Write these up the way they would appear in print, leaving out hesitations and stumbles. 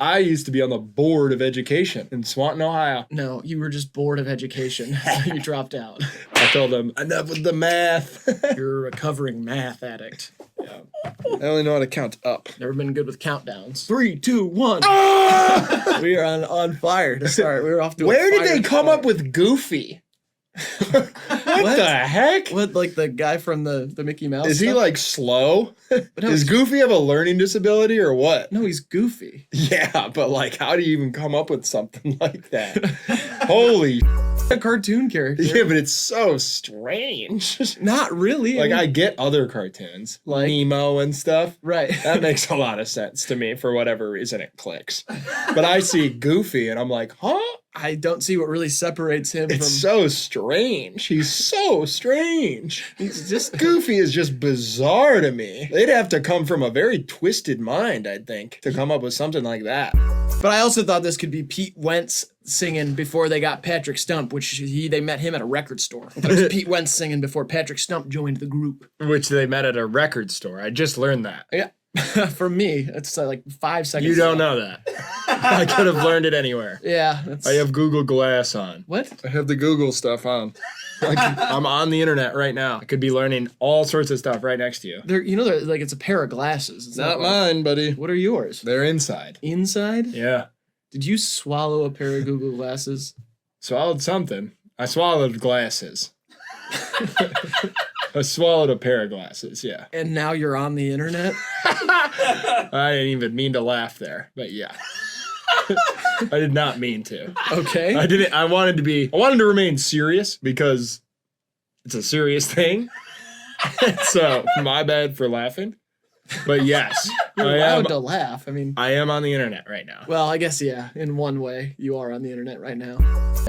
I used to be on the board of education in Swanton, Ohio. No, you were just bored of education. You dropped out. I told them, enough with the math. You're a recovering math addict. Yeah. I only know how to count up. Never been good with countdowns. 3, 2, 1. We are on fire to start. We were off to Where a did fire they come start. up with Goofy? What the heck? What, like the guy from the Mickey Mouse Is he stuff? like slow? No, Does Goofy have a learning disability or what? No, he's goofy. Yeah, but like, how do you even come up with something like that? Holy A cartoon character. yeah, but it's so strange. Not really. Like, I get other cartoons, Like- Nemo and stuff. Right. That makes a lot of sense to me. For whatever reason, it clicks. But I see Goofy and I'm like, huh? I don't see what really separates him It's from... so strange. He's so strange. He's just... Goofy is just bizarre to me. They'd have to come from a very twisted mind, I'd think, to come up with something like that. But I also thought this could be Pete Wentz singing before they got Patrick Stump, which they met him at a record store. It was Pete Wentz singing before Patrick Stump joined the group. Which they met at a record store. I just learned that. Yeah. For me, it's like 5 seconds. You don't know that. I could have learned it anywhere. Yeah. That's... I have Google Glass on. What? I have the Google stuff on. I'm on the internet right now. I could be learning all sorts of stuff right next to you. They're, like it's a pair of glasses. It's Not like- mine, buddy. What are yours? They're inside. Inside? Yeah. Did you swallow a pair of Google glasses? Swallowed something. I swallowed glasses. I swallowed a pair of glasses, yeah. And now you're on the internet? I didn't even mean to laugh there, but yeah. I did not mean to. Okay. I wanted to remain serious because it's a serious thing. So my bad for laughing. But yes, You're allowed to laugh. I mean, I am on the internet right now. well, I guess, yeah, in one way, you are on the internet right now.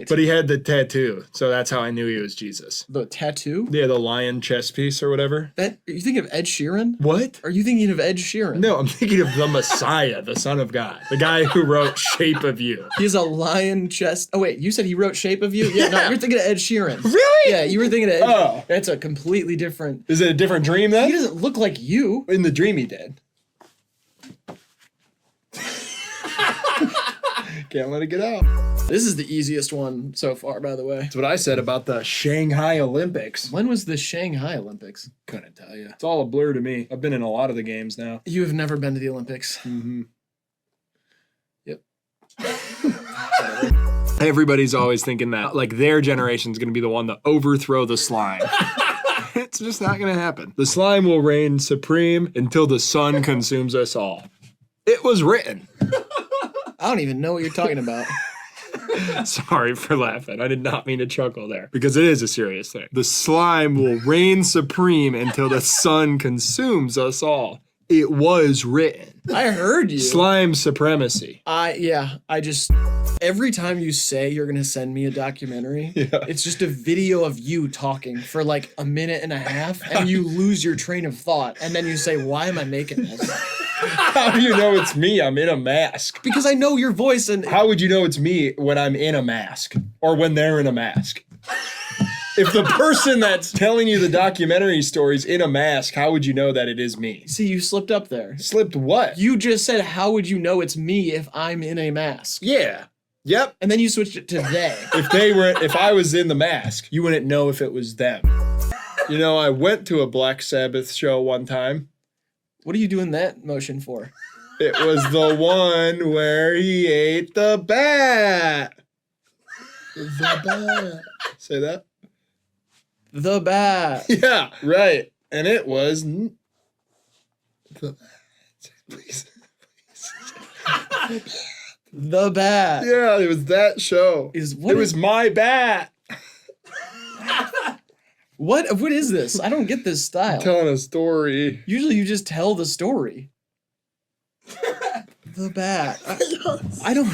But he had the tattoo, so that's how I knew he was Jesus. The tattoo? Yeah, the lion chess piece or whatever. Are you thinking of Ed Sheeran? What? Are you thinking of Ed Sheeran? No, I'm thinking of the Messiah, the Son of God. The guy who wrote Shape of You. He's a lion chest. Oh, wait, you said he wrote Shape of You? Yeah, no, you're thinking of Ed Sheeran. Really? Yeah, you were thinking of Ed Oh. That's a completely different... Is it a different dream He then? doesn't look like you. In the dream he did. Can't let it get out. This is the easiest one so far, by the way. That's what I said about the Shanghai Olympics. When was the Shanghai Olympics? Couldn't tell you. It's all a blur to me. I've been in a lot of the games now. You have never been to the Olympics. Mm-hmm. Yep. Everybody's always thinking that, like, their generation's going to be the one to overthrow the slime. It's just not going to happen. The slime will reign supreme until the sun consumes us all. It was written. I don't even know what you're talking about. Sorry for laughing. I did not mean to chuckle there because it is a serious thing. The slime will reign supreme until the sun consumes us all. It was written. I heard you. Slime supremacy. Every time you say you're going to send me a documentary, Yeah. it's just a video of you talking for like a minute and a half and you lose your train of thought. And then you say, why am I making this? How do you know it's me? I'm in a mask. Because I know your voice and How would you know it's me when I'm in a mask or when they're in a mask? If the person that's telling you the documentary story's in a mask, how would you know that it is me? see, you slipped up there. Slipped what? You just said, how would you know it's me if I'm in a mask? Yeah. Yep. And then you switched it to they. If I was in the mask, you wouldn't know if it was them. You know, I went to a Black Sabbath show one time. What are you doing that motion for? It was the one where he ate the bat. The bat. Say that? The bat. Yeah, right. And it was the bat. Please. The bat. Yeah, it was that show. It It was my bat. What is this? I don't get this style. Telling a story. Usually you just tell the story. The bat. I don't...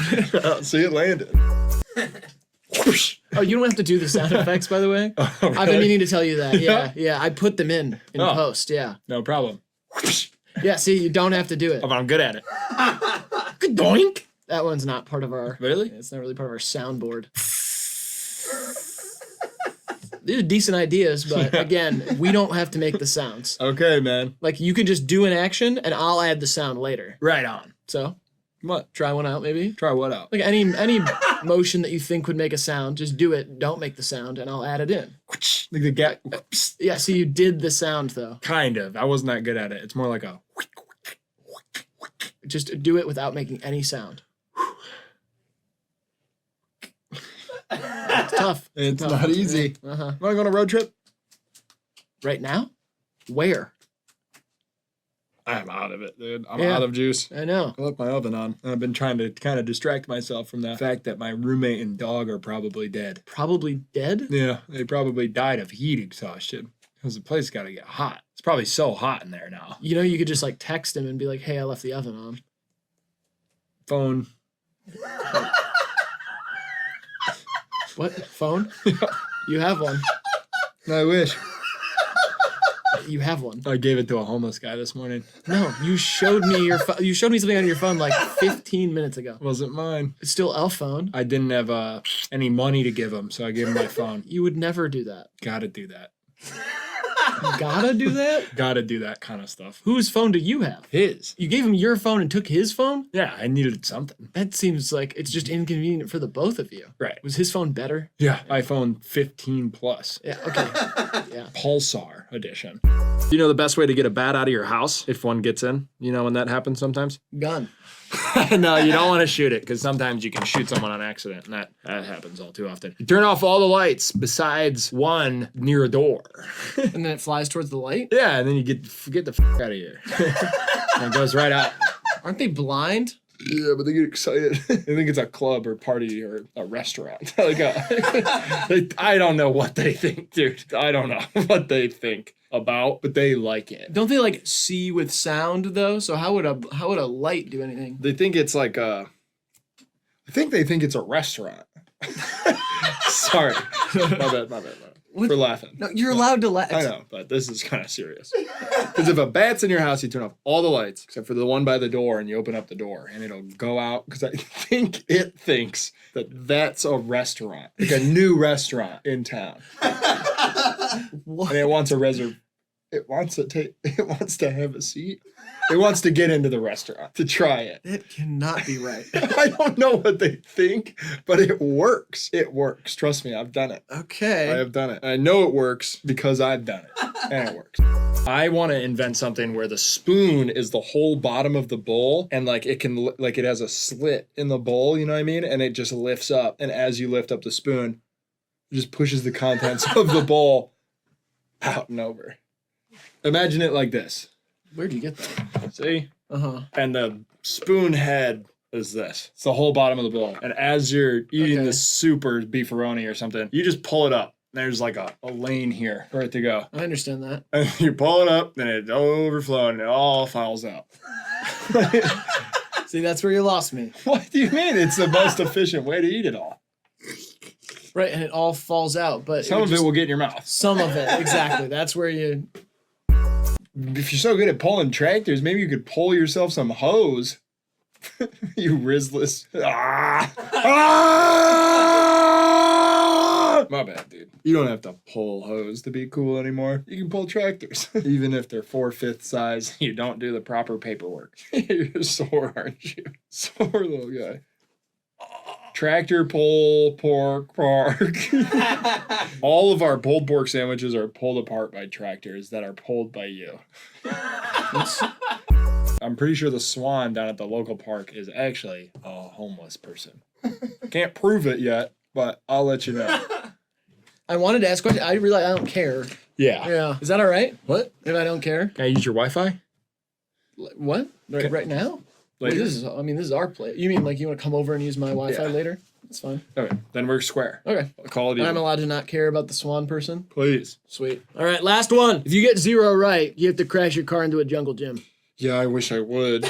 Oh, see, it landed. Oh, you don't have to do the sound effects, by the way. Oh, I've been really? meaning to tell you that. Yeah. I put them in Oh. post, yeah. No problem. Yeah, see, you don't have to do it. Oh, but I'm good at it. Doink! That one's not part of our... Really? It's not really part of our soundboard. These are decent ideas, but again, we don't have to make the sounds. Okay, man. Like, you can just do an action, and I'll add the sound later. Right on. So, What? Try one out, maybe. Try what out? Like any motion that you think would make a sound, just do it. Don't make the sound, and I'll add it in. Like the gap. Yeah, so you did the sound though. Kind of. I wasn't that good at it. It's more like a. Just do it without making any sound. It's tough. It's not easy. Uh-huh. Want to go on a road trip? Right now? Where? I'm out of it, dude. I'm Yeah. out of juice. I know. I left my oven on. And I've been trying to kind of distract myself from the fact that my roommate and dog are probably dead. Probably dead? Yeah, they probably died of heat exhaustion. Because the place got to get hot. It's probably so hot in there now. You know, you could just like text him and be like, hey, I left the oven on. Phone. What? Phone? You have one. I wish. You have one. I gave it to a homeless guy this morning. No, you showed me you showed me something on your phone like 15 minutes ago. Wasn't mine. It's still a phone. I didn't have any money to give him, so I gave him my phone. You would never do that. Gotta do that. You gotta do that? Gotta do that kind of stuff. Whose phone do you have? His. You gave him your phone and took his phone? Yeah, I needed something. That seems like it's just inconvenient for the both of you. Right. Was his phone better? Yeah. iPhone 15 Plus. Yeah, okay. Yeah. Pulsar edition. You know the best way to get a bat out of your house if one gets in? You know when that happens sometimes? Gun. No, you don't want to shoot it because sometimes you can shoot someone on accident, and that happens all too often. You turn off all the lights besides one near a door. And then it flies towards the light? Yeah, and then you get the out of here. And it goes right out. Aren't they blind? Yeah, but they get excited. They think it's a club or party or a restaurant. I don't know what they think, dude. I don't know what they think about, but they like it. Don't they like see with sound though? So how would a light do anything? They think it's like I think they think it's a restaurant. Sorry. My bad. What? We're laughing. No, you're allowed to laugh. I know, but this is kind of serious. Because if a bat's in your house, you turn off all the lights except for the one by the door, and you open up the door, and it'll go out. Because I think it thinks that that's a restaurant, like a new restaurant in town, What? and it wants a It wants to have a seat. It wants to get into the restaurant to try it. That cannot be right. I don't know what they think, but it works. It works. Trust me, I've done it. Okay. I have done it. I know it works because I've done it, and it works. I want to invent something where the spoon is the whole bottom of the bowl, and like it can, like it has a slit in the bowl. You know what I mean? And it just lifts up, and as you lift up the spoon, it just pushes the contents of the bowl out and over. Imagine it like this. Where'd you get that? See? Uh-huh. And the spoon head is this. It's the whole bottom of the bowl. And as you're eating this soup or beefaroni or something, you just pull it up. There's like a lane here for it to go. I understand that. And you pull it up, and it overflows, and it all falls out. See, that's where you lost me. What do you mean? It's the most efficient way to eat it all. Right, and it all falls out, but Some of it will get in your mouth. Some of it, exactly. That's where you... If you're so good at pulling tractors, maybe you could pull yourself some hose. You risless. My bad, dude. You don't have to pull hose to be cool anymore. You can pull tractors. Even if they're 4/5 size, you don't do the proper paperwork. You're sore, aren't you? Sore little guy. Tractor pull pork park. All of our pulled pork sandwiches are pulled apart by tractors that are pulled by you. I'm pretty sure the swan down at the local park is actually a homeless person. Can't prove it yet, but I'll let you know. I wanted to ask a question. I realize I don't care. Yeah. Yeah. Is that all right? What? If I don't care? Can I use your Wi-Fi? What? Right now? Later? Wait, this is our place. You mean like you want to come over and use my Wi-Fi later? That's fine. Okay, then we're square. Okay. Call it even. I'm allowed to not care about the swan person? Please. Sweet. All right, last one. If you get 0 right, you have to crash your car into a jungle gym. Yeah, I wish I would.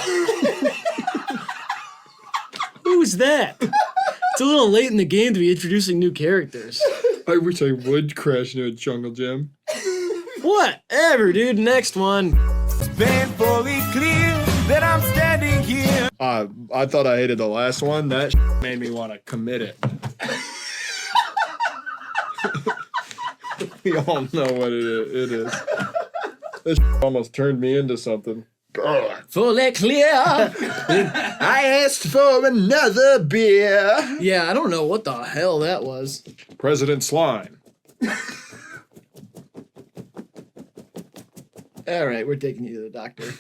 Who's that? It's a little late in the game to be introducing new characters. I wish I would crash into a jungle gym. Whatever, dude. Next one. Painfully clear that I'm standing here. I thought I hated the last one. That made me want to commit it. We all know what it is. This almost turned me into something. Fully clear. I asked for another beer. Yeah, I don't know what the hell that was. President Slime. All right, we're taking you to the doctor.